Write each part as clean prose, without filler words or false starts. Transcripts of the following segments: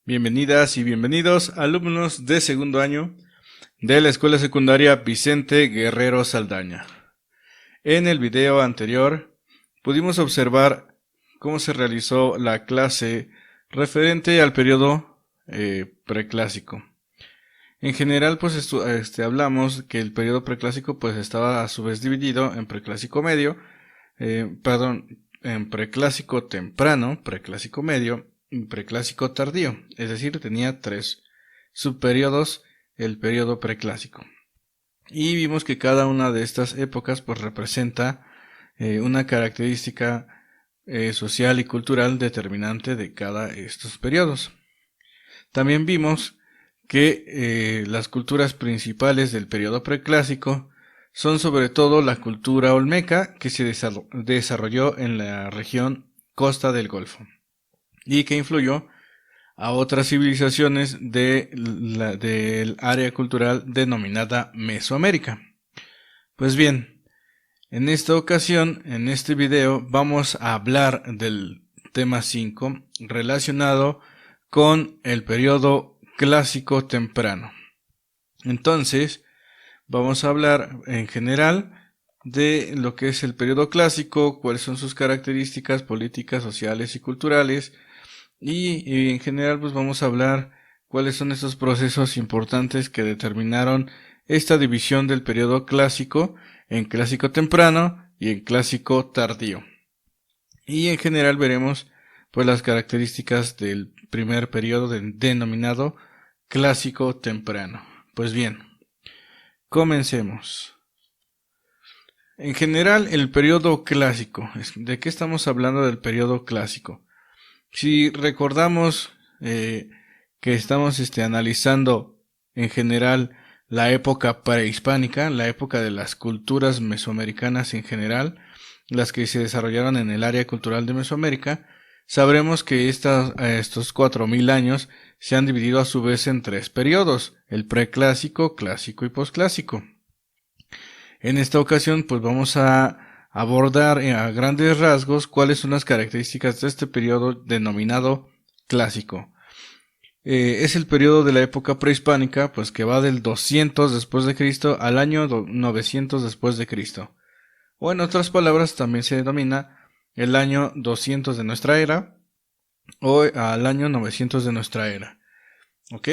Bienvenidas y bienvenidos, alumnos de segundo año de la Escuela Secundaria Vicente Guerrero Saldaña. En el video anterior pudimos observar cómo se realizó la clase referente al periodo preclásico. En general, pues hablamos que el periodo preclásico pues estaba a su vez dividido en preclásico medio, en preclásico temprano, preclásico medio y preclásico tardío, es decir, tenía 3 subperiodos el periodo preclásico. Y vimos que cada una de estas épocas pues representa una característica social y cultural determinante de cada estos periodos. También vimos que las culturas principales del periodo preclásico son sobre todo la cultura olmeca, que se desarrolló en la región costa del Golfo y que influyó a otras civilizaciones del área cultural denominada Mesoamérica. Pues bien, en esta ocasión, en este video, vamos a hablar del tema 5 relacionado con el periodo clásico temprano. Entonces, vamos a hablar en general de lo que es el periodo clásico, cuáles son sus características políticas, sociales y culturales, y en general pues vamos a hablar cuáles son esos procesos importantes que determinaron esta división del periodo clásico en clásico temprano y en clásico tardío. Y en general veremos pues las características del primer periodo denominado clásico temprano. Pues bien, comencemos. En general, el periodo clásico. ¿De qué estamos hablando del periodo clásico? Si recordamos que estamos analizando en general la época prehispánica, la época de las culturas mesoamericanas en general, las que se desarrollaron en el área cultural de Mesoamérica, sabremos que estos 4000 años se han dividido a su vez en 3 periodos, el preclásico, clásico y posclásico. En esta ocasión pues vamos a abordar a grandes rasgos cuáles son las características de este periodo denominado clásico. Es el periodo de la época prehispánica, pues que va del 200 después de Cristo al año 900 después de Cristo. O en otras palabras también se denomina el año 200 de nuestra era o al año 900 de nuestra era. ¿Ok?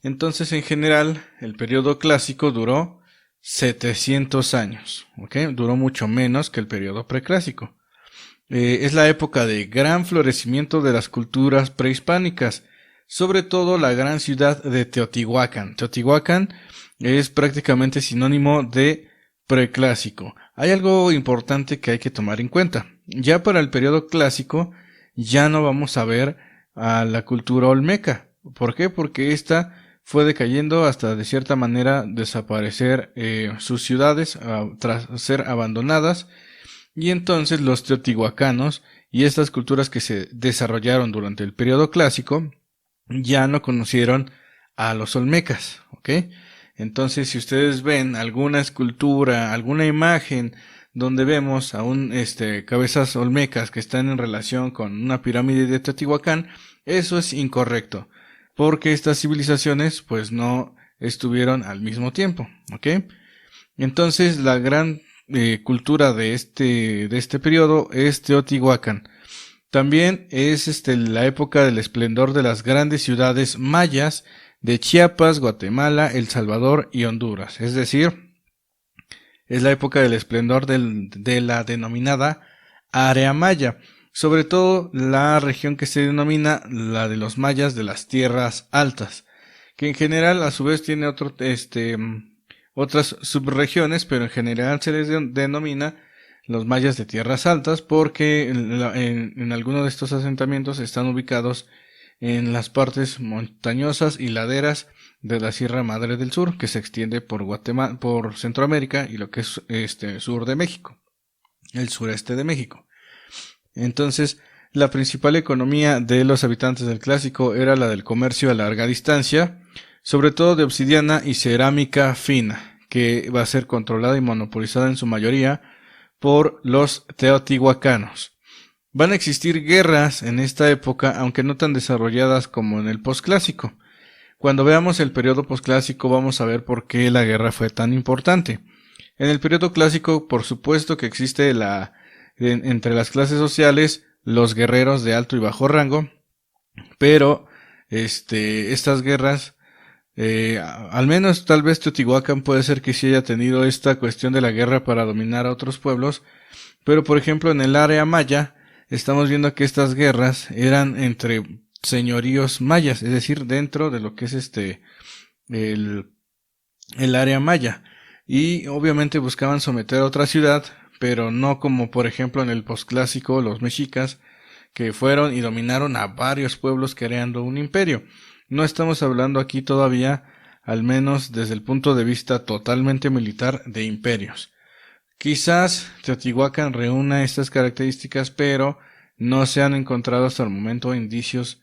Entonces en general el periodo clásico duró 700 años, ¿ok? Duró mucho menos que el periodo preclásico. Es la época de gran florecimiento de las culturas prehispánicas, sobre todo la gran ciudad de Teotihuacán. Teotihuacán es prácticamente sinónimo de preclásico. Hay algo importante que hay que tomar en cuenta. Ya para el periodo clásico ya no vamos a ver a la cultura olmeca. ¿Por qué? Porque esta fue decayendo hasta de cierta manera desaparecer sus ciudades tras ser abandonadas, y entonces los teotihuacanos y estas culturas que se desarrollaron durante el periodo clásico ya no conocieron a los olmecas, ¿ok? Entonces si ustedes ven alguna escultura, alguna imagen donde vemos a cabezas olmecas que están en relación con una pirámide de Teotihuacán, eso es incorrecto, porque estas civilizaciones pues no estuvieron al mismo tiempo, ¿ok? Entonces la gran cultura de este periodo es Teotihuacán. También es la época del esplendor de las grandes ciudades mayas de Chiapas, Guatemala, El Salvador y Honduras. Es decir, es la época del esplendor de la denominada área maya. Sobre todo la región que se denomina la de los mayas de las tierras altas, que en general a su vez tiene otras subregiones, pero en general se les denomina los mayas de tierras altas porque en algunos de estos asentamientos están ubicados en las partes montañosas y laderas de la Sierra Madre del Sur, que se extiende por Guatemala, por Centroamérica y lo que es sur de México, el sureste de México. Entonces, la principal economía de los habitantes del clásico era la del comercio a larga distancia, sobre todo de obsidiana y cerámica fina, que va a ser controlada y monopolizada en su mayoría por los teotihuacanos. Van a existir guerras en esta época, aunque no tan desarrolladas como en el posclásico. Cuando veamos el periodo posclásico vamos a ver por qué la guerra fue tan importante. En el periodo clásico, por supuesto que existe entre las clases sociales los guerreros de alto y bajo rango, pero estas guerras, al menos tal vez Teotihuacán puede ser que sí haya tenido esta cuestión de la guerra para dominar a otros pueblos, pero por ejemplo en el área maya estamos viendo que estas guerras eran entre señoríos mayas, es decir, dentro de lo que es el área maya, y obviamente buscaban someter a otra ciudad, pero no como por ejemplo en el posclásico los mexicas, que fueron y dominaron a varios pueblos creando un imperio. No estamos hablando aquí todavía, al menos desde el punto de vista totalmente militar, de imperios. Quizás Teotihuacán reúna estas características, pero no se han encontrado hasta el momento indicios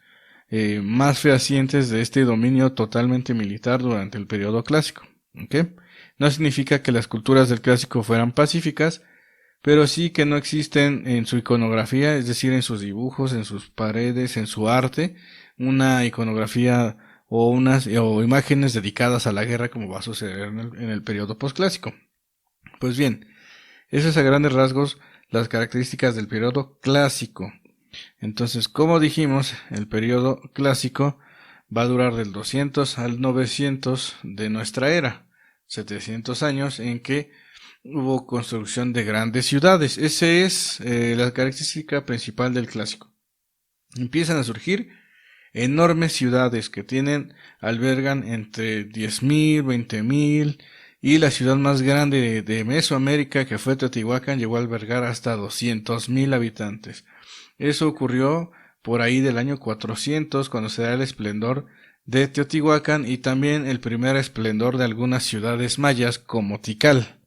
más fehacientes de este dominio totalmente militar durante el periodo clásico. ¿Okay? No significa que las culturas del clásico fueran pacíficas, pero sí que no existen en su iconografía, es decir, en sus dibujos, en sus paredes, en su arte, una iconografía o imágenes dedicadas a la guerra como va a suceder en el periodo posclásico. Pues bien, esas a grandes rasgos las características del periodo clásico. Entonces, como dijimos, el periodo clásico va a durar del 200 al 900 de nuestra era, 700 años en que hubo construcción de grandes ciudades. Esa es la característica principal del clásico. Empiezan a surgir enormes ciudades que albergan entre 10,000, 20,000, y la ciudad más grande de Mesoamérica, que fue Teotihuacán, llegó a albergar hasta 200,000 habitantes. Eso ocurrió por ahí del año 400, cuando se da el esplendor de Teotihuacán y también el primer esplendor de algunas ciudades mayas como Tikal.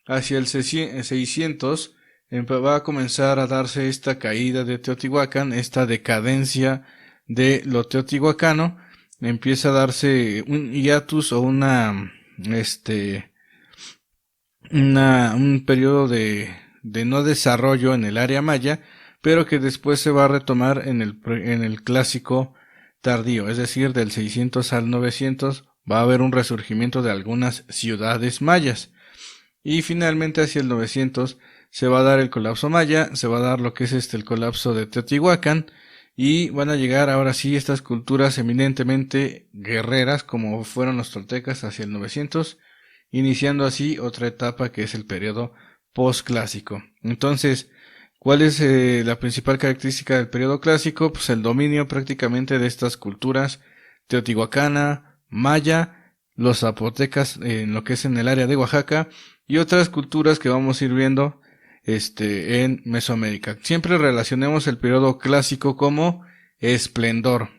Hacia el 600 va a comenzar a darse esta caída de Teotihuacán, esta decadencia de lo teotihuacano, empieza a darse un hiatus o un periodo de no desarrollo en el área maya, pero que después se va a retomar en el clásico tardío, es decir, del 600 al 900 va a haber un resurgimiento de algunas ciudades mayas. Y finalmente hacia el 900 se va a dar el colapso maya, se va a dar lo que es el colapso de Teotihuacán, y van a llegar ahora sí estas culturas eminentemente guerreras como fueron los toltecas hacia el 900, iniciando así otra etapa que es el periodo posclásico. Entonces, ¿cuál es la principal característica del periodo clásico? Pues el dominio prácticamente de estas culturas teotihuacana, maya, los zapotecas en lo que es en el área de Oaxaca y otras culturas que vamos a ir viendo en Mesoamérica. Siempre relacionemos el periodo clásico como esplendor.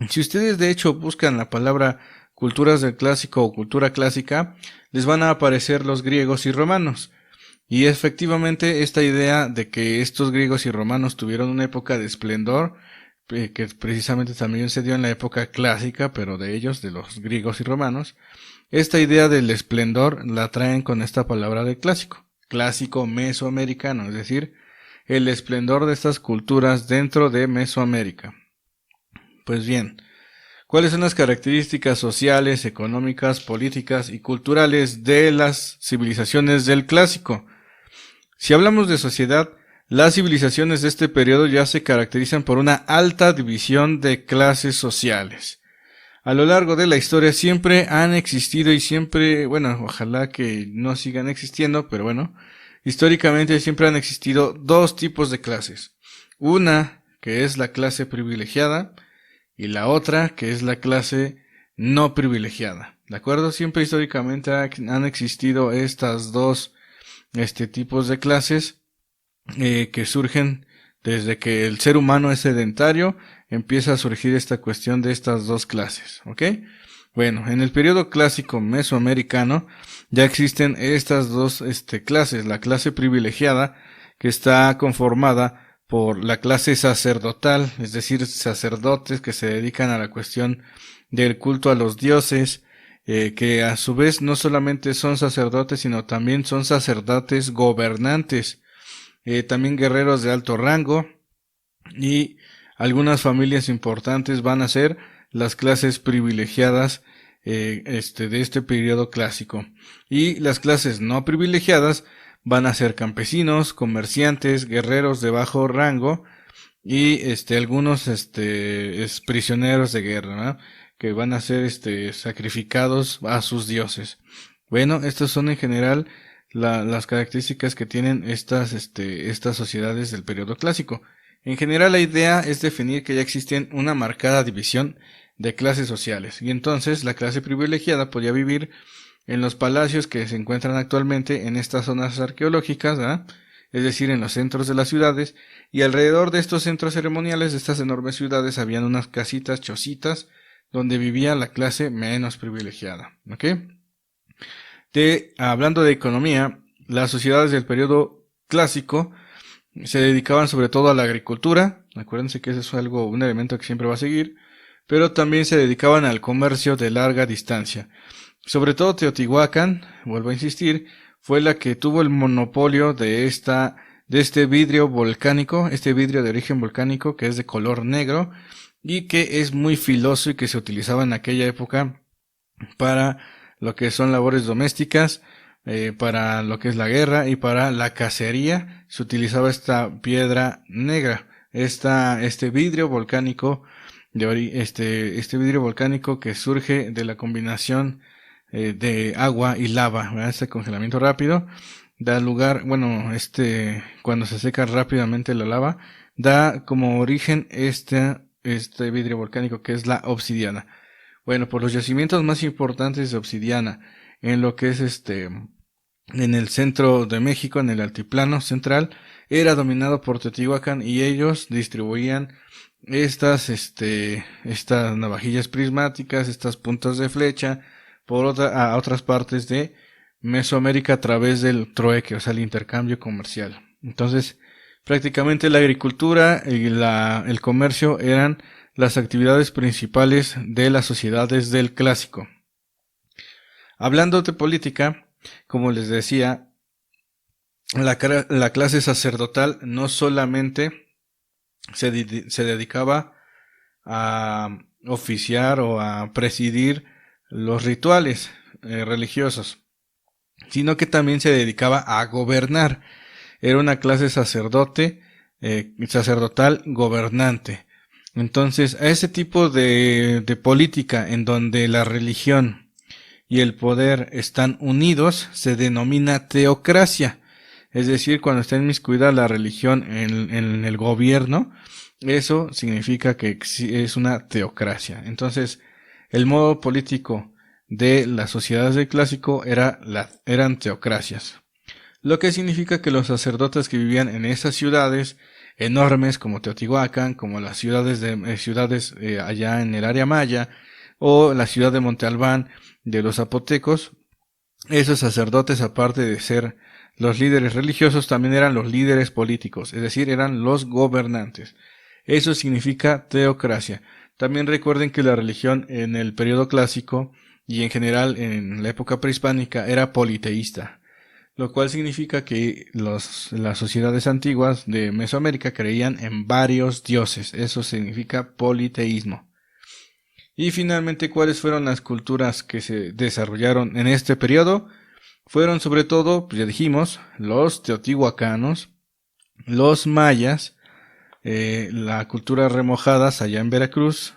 Si ustedes de hecho buscan la palabra culturas del clásico o cultura clásica, les van a aparecer los griegos y romanos. Y efectivamente esta idea de que estos griegos y romanos tuvieron una época de esplendor, que precisamente también se dio en la época clásica, pero de ellos, de los griegos y romanos, esta idea del esplendor la traen con esta palabra de clásico mesoamericano, es decir, el esplendor de estas culturas dentro de Mesoamérica. Pues bien, ¿cuáles son las características sociales, económicas, políticas y culturales de las civilizaciones del clásico? Si hablamos de sociedad, las civilizaciones de este periodo ya se caracterizan por una alta división de clases sociales. A lo largo de la historia siempre han existido y siempre, bueno, ojalá que no sigan existiendo, pero bueno, históricamente siempre han existido dos tipos de clases. Una, que es la clase privilegiada, y la otra, que es la clase no privilegiada. ¿De acuerdo? Siempre históricamente han existido estas dos tipos de clases que surgen desde que el ser humano es sedentario, empieza a surgir esta cuestión de estas dos clases, ¿ok? Bueno, en el periodo clásico mesoamericano ya existen estas dos clases, la clase privilegiada, que está conformada por la clase sacerdotal, es decir, sacerdotes que se dedican a la cuestión del culto a los dioses, que a su vez no solamente son sacerdotes, sino también son sacerdotes gobernantes. también guerreros de alto rango, y algunas familias importantes van a ser las clases privilegiadas de este periodo clásico, y las clases no privilegiadas van a ser campesinos, comerciantes, guerreros de bajo rango y algunos prisioneros de guerra, ¿no? Que van a ser sacrificados a sus dioses. Bueno, estas son en general las características que tienen estas sociedades del periodo clásico. En general, la idea es definir que ya existe una marcada división de clases sociales, y entonces la clase privilegiada podía vivir en los palacios que se encuentran actualmente en estas zonas arqueológicas, ¿verdad? Es decir, en los centros de las ciudades, y alrededor de estos centros ceremoniales de estas enormes ciudades habían unas casitas, chocitas, donde vivía la clase menos privilegiada. ¿Ok? Hablando de economía, las sociedades del periodo clásico se dedicaban sobre todo a la agricultura. Acuérdense que eso es un elemento que siempre va a seguir, pero también se dedicaban al comercio de larga distancia. Sobre todo Teotihuacán, vuelvo a insistir, fue la que tuvo el monopolio de este vidrio volcánico, este vidrio de origen volcánico que es de color negro y que es muy filoso y que se utilizaba en aquella época para lo que son labores domésticas, para lo que es la guerra y para la cacería. Se utilizaba esta piedra negra, este vidrio volcánico este vidrio volcánico que surge de la combinación de agua y lava, ¿verdad? Este congelamiento rápido da lugar, cuando se seca rápidamente la lava, da como origen este vidrio volcánico que es la obsidiana. Bueno, por los yacimientos más importantes de obsidiana en lo que es en el centro de México, en el altiplano central, era dominado por Teotihuacán, y ellos distribuían estas navajillas prismáticas, estas puntas de flecha, a otras partes de Mesoamérica a través del trueque, o sea, el intercambio comercial. Entonces, prácticamente la agricultura y el comercio eran las actividades principales de las sociedades del clásico. Hablando de política, como les decía, la clase sacerdotal no solamente se dedicaba a oficiar o a presidir los rituales religiosos, sino que también se dedicaba a gobernar. Era una clase sacerdotal gobernante. Entonces, a ese tipo de política en donde la religión y el poder están unidos se denomina teocracia. Es decir, cuando está inmiscuida la religión en el gobierno, eso significa que es una teocracia. Entonces, el modo político de las sociedades del clásico eran teocracias. Lo que significa que los sacerdotes que vivían en esas ciudades enormes como Teotihuacán, como las ciudades allá en el área maya, o la ciudad de Monte Albán de los zapotecos, esos sacerdotes, aparte de ser los líderes religiosos, también eran los líderes políticos, es decir, eran los gobernantes. Eso significa teocracia. También recuerden que la religión en el periodo clásico y en general en la época prehispánica era politeísta, lo cual significa que las sociedades antiguas de Mesoamérica creían en varios dioses. Eso significa politeísmo. Y finalmente, ¿cuáles fueron las culturas que se desarrollaron en este periodo? Fueron sobre todo, pues ya dijimos, los teotihuacanos, los mayas, la cultura remojadas allá en Veracruz,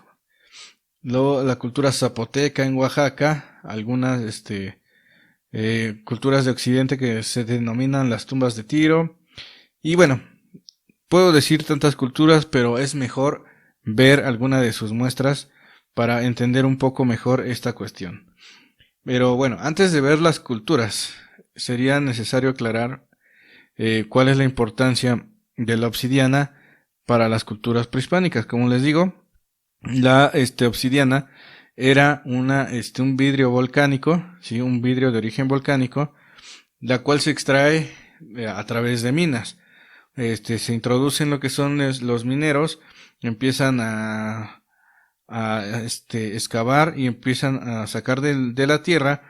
la cultura zapoteca en Oaxaca, algunas culturas de Occidente que se denominan las tumbas de Tiro. Y bueno, puedo decir tantas culturas, pero es mejor ver alguna de sus muestras para entender un poco mejor esta cuestión. Pero bueno, antes de ver las culturas, sería necesario aclarar cuál es la importancia de la obsidiana para las culturas prehispánicas. Como les digo, la obsidiana era un vidrio volcánico, ¿sí? Un vidrio de origen volcánico, la cual se extrae a través de minas. Se introducen lo que son los mineros, empiezan a excavar y empiezan a sacar de la tierra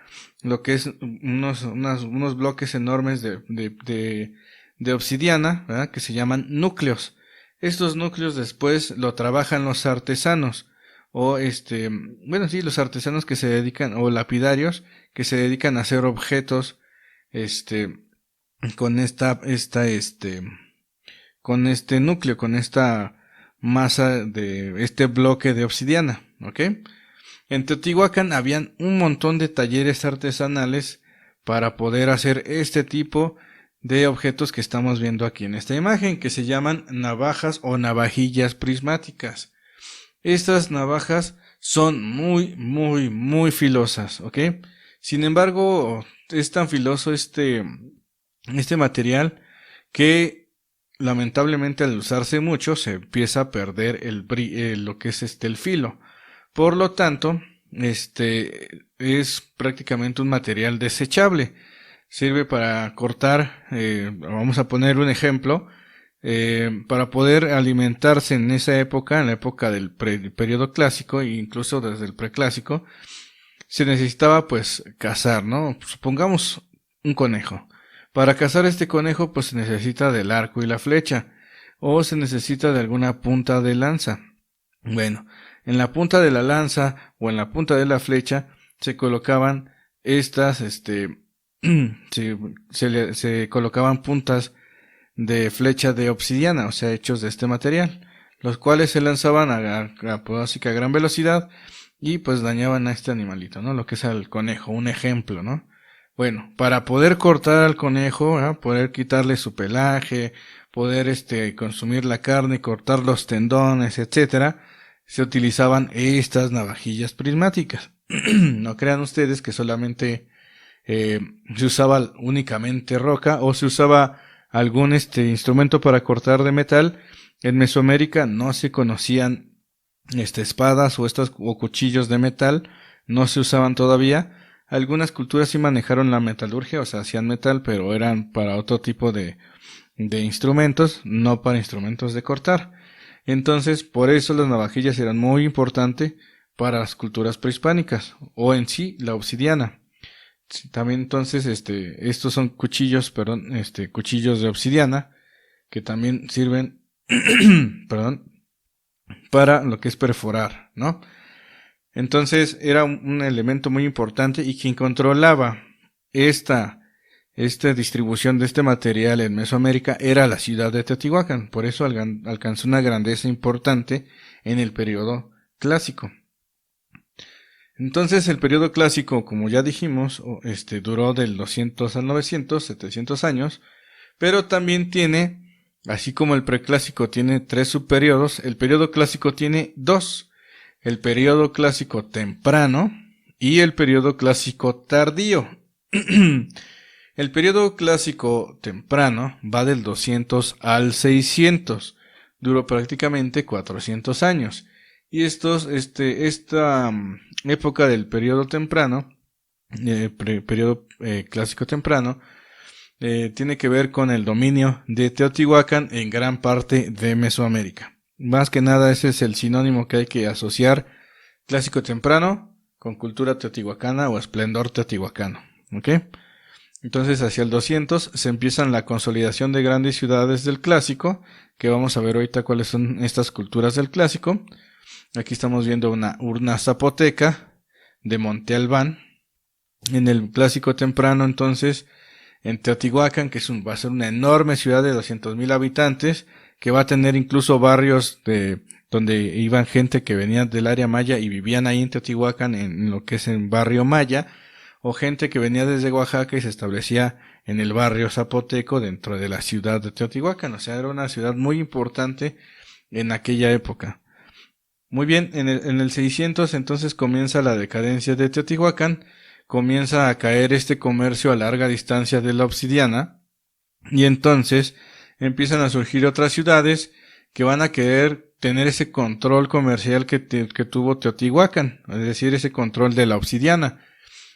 lo que es unos bloques enormes de de obsidiana, ¿verdad?, que se llaman núcleos. Estos núcleos después lo trabajan los artesanos, o los artesanos que se dedican, o lapidarios, que se dedican a hacer objetos, con con este núcleo, con esta masa de este bloque de obsidiana, ¿ok? En Teotihuacán habían un montón de talleres artesanales para poder hacer este tipo de objetos que estamos viendo aquí en esta imagen, que se llaman navajas o navajillas prismáticas. Estas navajas son muy filosas, ¿ok? Sin embargo, es tan filoso este material que lamentablemente al usarse mucho se empieza a perder lo que es el filo. Por lo tanto, es prácticamente un material desechable. Sirve para cortar, vamos a poner un ejemplo, para poder alimentarse en esa época, en la época del periodo clásico e incluso desde el preclásico, se necesitaba pues cazar, ¿no? Supongamos un conejo. Para cazar este conejo pues se necesita del arco y la flecha, o se necesita de alguna punta de lanza. Bueno, en la punta de la lanza o en la punta de la flecha se colocaban estas, se colocaban puntas de flecha de obsidiana, o sea, hechos de este material, los cuales se lanzaban a gran velocidad y pues dañaban a este animalito, ¿no? Lo que es al conejo, un ejemplo, ¿no? Bueno, para poder cortar al conejo, ¿eh?, poder quitarle su pelaje, poder consumir la carne, cortar los tendones, etcétera, se utilizaban estas navajillas prismáticas. No crean ustedes que solamente se usaba únicamente roca o se usaba algún instrumento para cortar de metal. En Mesoamérica no se conocían espadas o cuchillos de metal, no se usaban todavía. Algunas culturas sí manejaron la metalurgia, o sea, hacían metal, pero eran para otro tipo de instrumentos, no para instrumentos de cortar. Entonces, por eso las navajillas eran muy importantes para las culturas prehispánicas, o en sí, la obsidiana. También entonces, estos son cuchillos, cuchillos de obsidiana, que también sirven, para lo que es perforar, ¿no? Entonces, era un elemento muy importante, y quien controlaba esta distribución de este material en Mesoamérica era la ciudad de Teotihuacán. Por eso alcanzó una grandeza importante en el periodo clásico. Entonces el periodo clásico, como ya dijimos, duró del 200 al 900, 700 años, pero también tiene, así como el preclásico tiene 3 subperiodos, el periodo clásico tiene 2, el periodo clásico temprano y el periodo clásico tardío. El periodo clásico temprano va del 200 al 600, duró prácticamente 400 años. Y esta época del periodo temprano, periodo clásico temprano, tiene que ver con el dominio de Teotihuacán en gran parte de Mesoamérica. Más que nada ese es el sinónimo que hay que asociar: clásico temprano con cultura teotihuacana o esplendor teotihuacano. ¿Ok? Entonces hacia el 200 se empiezan la consolidación de grandes ciudades del clásico, que vamos a ver ahorita cuáles son estas culturas del clásico. Aquí estamos viendo una urna zapoteca de Monte Albán. En el clásico temprano, entonces, en Teotihuacán, que va a ser una enorme ciudad de 200,000 habitantes, que va a tener incluso barrios donde iban gente que venía del área maya y vivían ahí en Teotihuacán, en lo que es el barrio maya, o gente que venía desde Oaxaca y se establecía en el barrio zapoteco dentro de la ciudad de Teotihuacán. O sea, era una ciudad muy importante en aquella época. Muy bien, en el 600 entonces comienza la decadencia de Teotihuacán, comienza a caer este comercio a larga distancia de la obsidiana, y entonces empiezan a surgir otras ciudades que van a querer tener ese control comercial que tuvo Teotihuacán, es decir, ese control de la obsidiana.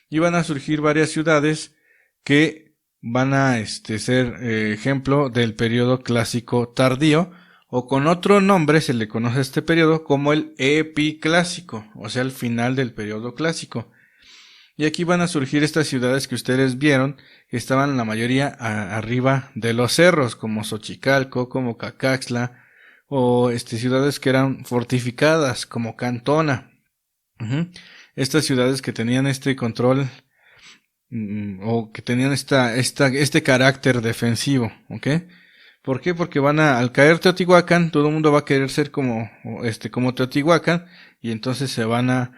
Y van a surgir varias ciudades que van a ser ejemplo del periodo clásico tardío, o con otro nombre se le conoce a este periodo como el epiclásico, o sea, el final del periodo clásico. Y aquí van a surgir estas ciudades que ustedes vieron, que estaban la mayoría arriba de los cerros, como Xochicalco, como Cacaxtla, o ciudades que eran fortificadas, como Cantona. Ujú. Estas ciudades que tenían este control, o que tenían este carácter defensivo, ¿ok? ¿Por qué? Porque al caer Teotihuacán, todo el mundo va a querer ser como Teotihuacán, y entonces se van a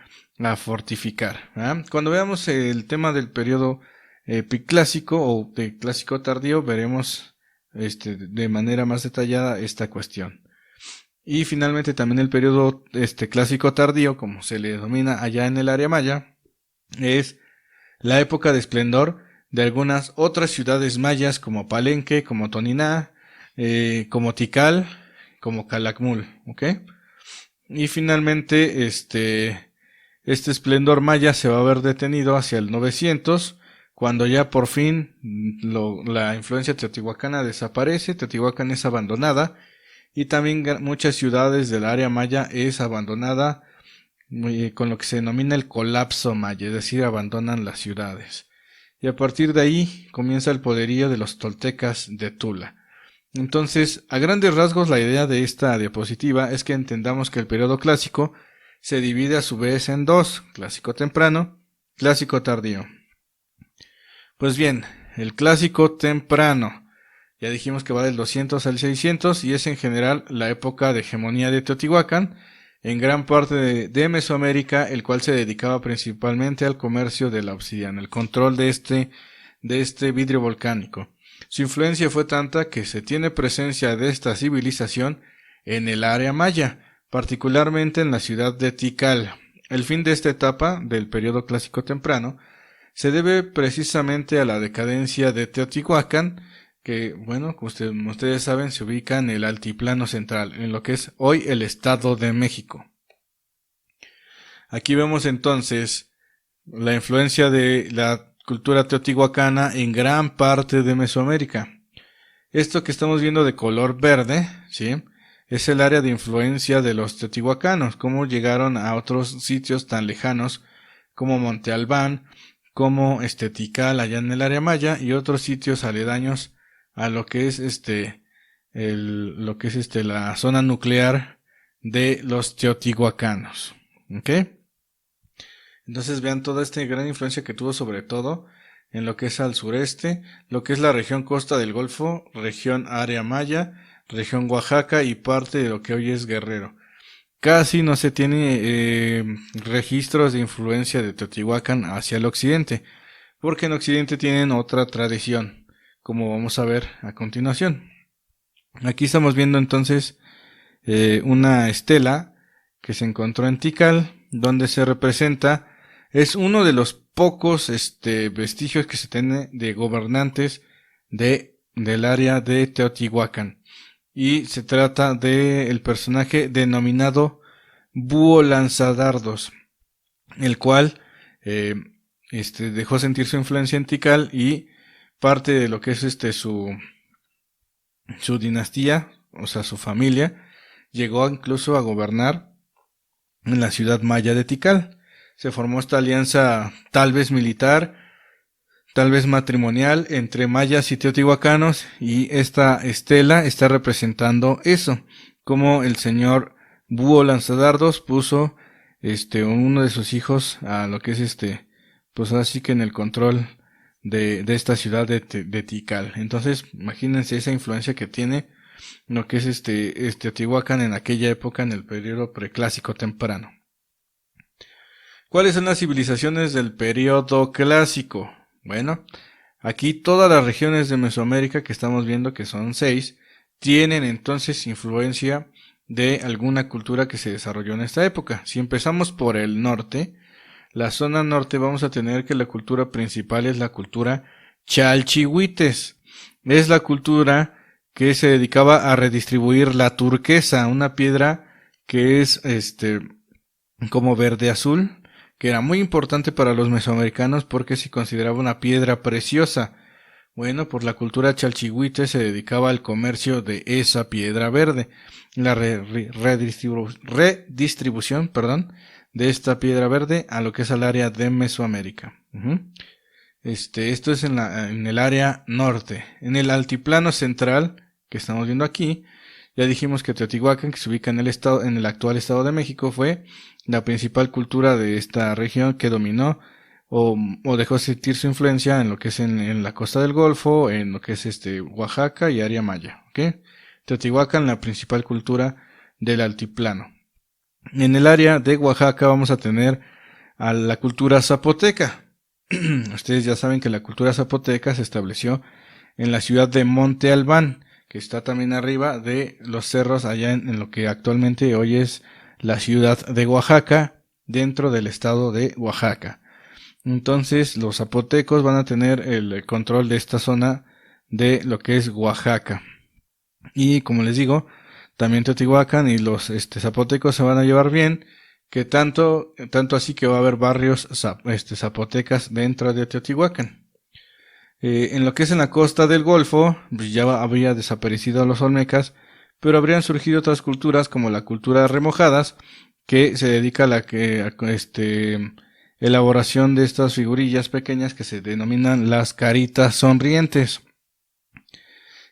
fortificar, ¿verdad? Cuando veamos el tema del periodo preclásico o de clásico tardío, veremos de manera más detallada esta cuestión. Y finalmente también el periodo clásico tardío, como se le denomina allá en el área maya, es la época de esplendor de algunas otras ciudades mayas como Palenque, como Toniná, como Tikal, como Calakmul, ¿ok? Y finalmente este esplendor maya se va a ver detenido hacia el 900, cuando ya por fin la influencia teotihuacana desaparece, Teotihuacán es abandonada, y también muchas ciudades del área maya es abandonada, con lo que se denomina el colapso maya, es decir, abandonan las ciudades. Y a partir de ahí comienza el poderío de los toltecas de Tula. Entonces, a grandes rasgos, la idea de esta diapositiva es que entendamos que el periodo clásico se divide a su vez en dos: clásico temprano, clásico tardío. Pues bien, el clásico temprano, ya dijimos que va del 200 al 600 y es en general la época de hegemonía de Teotihuacán en gran parte de Mesoamérica, el cual se dedicaba principalmente al comercio de la obsidiana, el control de este vidrio volcánico. Su influencia fue tanta que se tiene presencia de esta civilización en el área maya, particularmente en la ciudad de Tikal. El fin de esta etapa del periodo clásico temprano se debe precisamente a la decadencia de Teotihuacán, que, bueno, como ustedes saben, se ubica en el altiplano central, en lo que es hoy el Estado de México. Aquí vemos entonces la influencia de la cultura teotihuacana en gran parte de Mesoamérica. Esto que estamos viendo de color verde, ¿sí?, es el área de influencia de los teotihuacanos, cómo llegaron a otros sitios tan lejanos como Monte Albán, como Tikal allá en el área maya, y otros sitios aledaños a lo que es la zona nuclear de los teotihuacanos. ¿Ok? Entonces vean toda esta gran influencia que tuvo, sobre todo en lo que es al sureste, lo que es la región costa del Golfo, región área maya, región Oaxaca y parte de lo que hoy es Guerrero. Casi no se tiene registros de influencia de Teotihuacán hacia el occidente, porque en occidente tienen otra tradición, como vamos a ver a continuación. Aquí estamos viendo entonces una estela que se encontró en Tikal, donde se representa, es uno de los pocos vestigios que se tiene de gobernantes del área de Teotihuacán. Y se trata del personaje denominado Búho Lanzadardos, el cual dejó sentir su influencia en Tikal, y parte de lo que es su dinastía, o sea, su familia, llegó incluso a gobernar en la ciudad maya de Tikal. Se formó esta alianza, tal vez militar, tal vez matrimonial, entre mayas y teotihuacanos, y esta estela está representando eso, como el señor Búho Lanzadardos puso uno de sus hijos a lo que es pues así que en el control de esta ciudad de Tikal. Entonces, imagínense esa influencia que tiene lo que es Teotihuacán en aquella época, en el periodo preclásico temprano. ¿Cuáles son las civilizaciones del periodo clásico? Bueno, aquí todas las regiones de Mesoamérica que estamos viendo, que son 6, tienen entonces influencia de alguna cultura que se desarrolló en esta época. Si empezamos por el norte, la zona norte, vamos a tener que la cultura principal es la cultura chalchihuites. Es la cultura que se dedicaba a redistribuir la turquesa, una piedra que es como verde azul, que era muy importante para los mesoamericanos porque se consideraba una piedra preciosa. Bueno, por la cultura chalchihuite se dedicaba al comercio de esa piedra verde, la redistribución, de esta piedra verde a lo que es el área de Mesoamérica. Ujú. Esto es en el área norte. En el altiplano central que estamos viendo aquí, ya dijimos que Teotihuacán, que se ubica en en el actual Estado de México, fue la principal cultura de esta región que dominó o dejó sentir su influencia en lo que es en la costa del Golfo, en lo que es Oaxaca y área maya, ¿ok? Teotihuacán, la principal cultura del altiplano. En el área de Oaxaca vamos a tener a la cultura zapoteca. Ustedes ya saben que la cultura zapoteca se estableció en la ciudad de Monte Albán, que está también arriba de los cerros allá en lo que actualmente hoy es la ciudad de Oaxaca, dentro del estado de Oaxaca. Entonces los zapotecos van a tener el control de esta zona de lo que es Oaxaca. Y como les digo, también Teotihuacán y los zapotecos se van a llevar bien, que tanto así que va a haber barrios zapotecas dentro de Teotihuacán. En lo que es en la costa del Golfo, pues ya habría desaparecido los olmecas, pero habrían surgido otras culturas como la cultura de remojadas, que se dedica a la elaboración de estas figurillas pequeñas que se denominan las caritas sonrientes.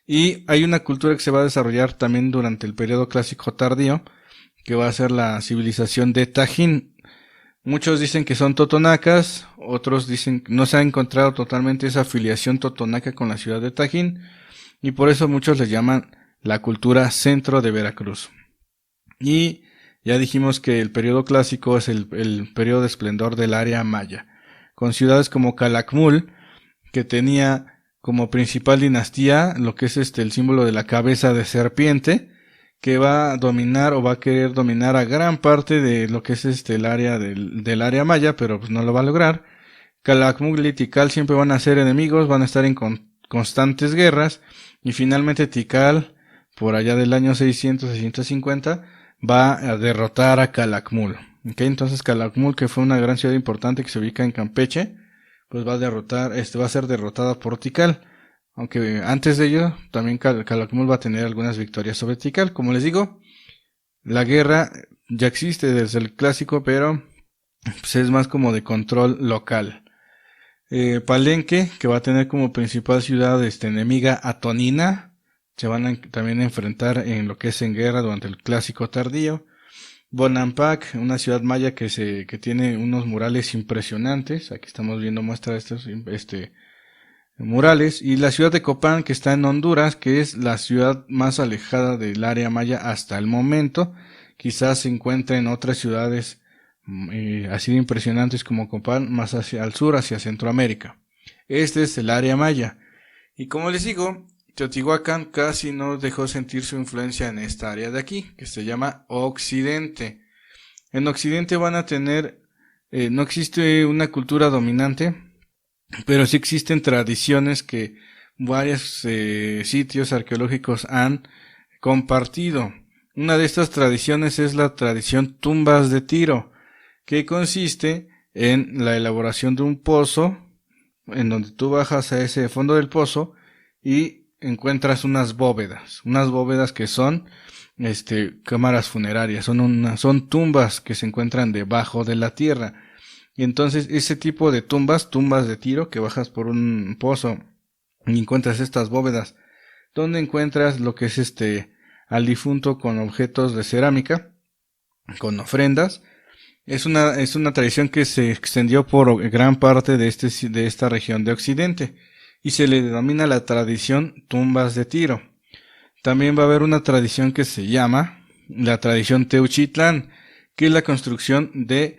Y hay una cultura que se va a desarrollar también durante el periodo clásico tardío, que va a ser la civilización de Tajín. Muchos dicen que son totonacas, otros dicen que no se ha encontrado totalmente esa afiliación totonaca con la ciudad de Tajín, y por eso muchos le llaman la cultura centro de Veracruz. Y ya dijimos que el periodo clásico es el periodo de esplendor del área maya, con ciudades como Calakmul, que tenía como principal dinastía lo que es el símbolo de la cabeza de serpiente, que va a dominar o va a querer dominar a gran parte de lo que es el área del área maya, pero pues no lo va a lograr. Calakmul y Tikal siempre van a ser enemigos, van a estar en constantes guerras, y finalmente Tikal, por allá del año 600-650, va a derrotar a Calakmul. ¿Okay? Entonces Calakmul, que fue una gran ciudad importante que se ubica en Campeche, pues va a ser derrotada por Tikal. Aunque antes de ello, también Calakmul va a tener algunas victorias sobre Tikal. Como les digo, la guerra ya existe desde el clásico, pero pues es más como de control local. Palenque, que va a tener como principal ciudad enemiga a Tonina, se van a también a enfrentar en lo que es en guerra durante el clásico tardío. Bonampak, una ciudad maya que tiene unos murales impresionantes. Aquí estamos viendo muestra de estos murales. Y la ciudad de Copán, que está en Honduras, que es la ciudad más alejada del área maya hasta el momento. Quizás se encuentre en otras ciudades así de impresionantes como Copán, más hacia el sur, hacia Centroamérica. Este es el área maya. Y como les digo, Teotihuacán casi no dejó sentir su influencia en esta área de aquí, que se llama Occidente. En Occidente van a tener, no existe una cultura dominante, pero sí existen tradiciones que varios sitios arqueológicos han compartido. Una de estas tradiciones es la tradición tumbas de Tiro, que consiste en la elaboración de un pozo, en donde tú bajas a ese fondo del pozo y encuentras unas bóvedas que son cámaras funerarias, son tumbas que se encuentran debajo de la tierra. Y entonces ese tipo de tumbas de Tiro, que bajas por un pozo y encuentras estas bóvedas, donde encuentras lo que es al difunto con objetos de cerámica, con ofrendas. Es una tradición que se extendió por gran parte de esta región de Occidente y se le denomina la tradición tumbas de Tiro. También va a haber una tradición que se llama la tradición Teuchitlán, que es la construcción de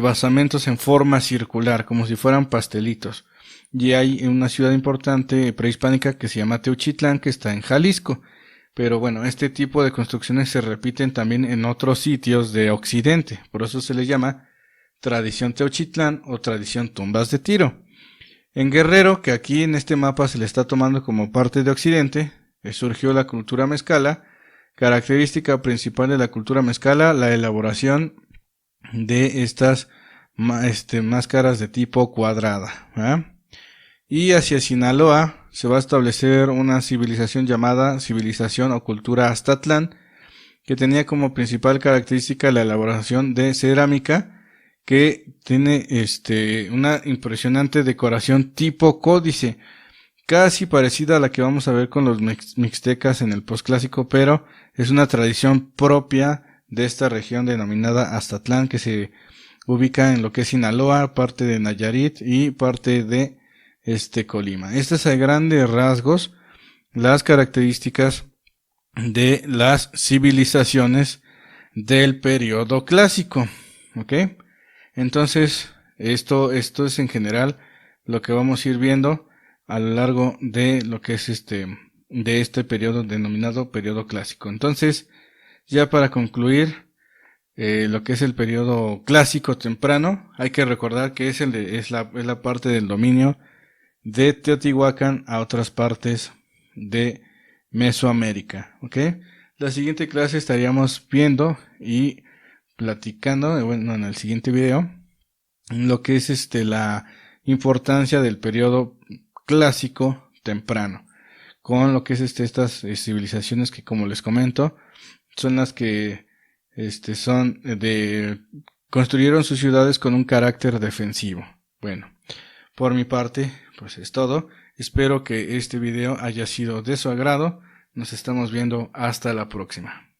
basamentos en forma circular, como si fueran pastelitos. Y hay una ciudad importante prehispánica que se llama Teuchitlán, que está en Jalisco. Pero bueno, este tipo de construcciones se repiten también en otros sitios de Occidente, por eso se le llama tradición Teuchitlán o tradición tumbas de Tiro. En Guerrero, que aquí en este mapa se le está tomando como parte de Occidente, surgió la cultura mezcala. Característica principal de la cultura mezcala, la elaboración de estas máscaras de tipo cuadrada, ¿verdad? Y hacia Sinaloa se va a establecer una civilización llamada civilización o cultura Aztatlán, que tenía como principal característica la elaboración de cerámica, que tiene una impresionante decoración tipo códice, casi parecida a la que vamos a ver con los mixtecas en el posclásico, pero es una tradición propia de esta región denominada Aztatlán, que se ubica en lo que es Sinaloa, parte de Nayarit y parte de Colima. Estas a grandes rasgos las características de las civilizaciones del periodo clásico, ¿ok? Entonces, esto es en general lo que vamos a ir viendo a lo largo de lo que es de este periodo denominado periodo clásico. Entonces, ya para concluir, lo que es el periodo clásico temprano, hay que recordar que es la parte del dominio de Teotihuacán a otras partes de Mesoamérica, ¿ok? La siguiente clase estaríamos viendo y platicando, bueno, en el siguiente video, lo que es la importancia del periodo clásico temprano, con lo que es estas civilizaciones que, como les comento, son las que construyeron sus ciudades con un carácter defensivo. Bueno, por mi parte, pues es todo. Espero que este video haya sido de su agrado. Nos estamos viendo hasta la próxima.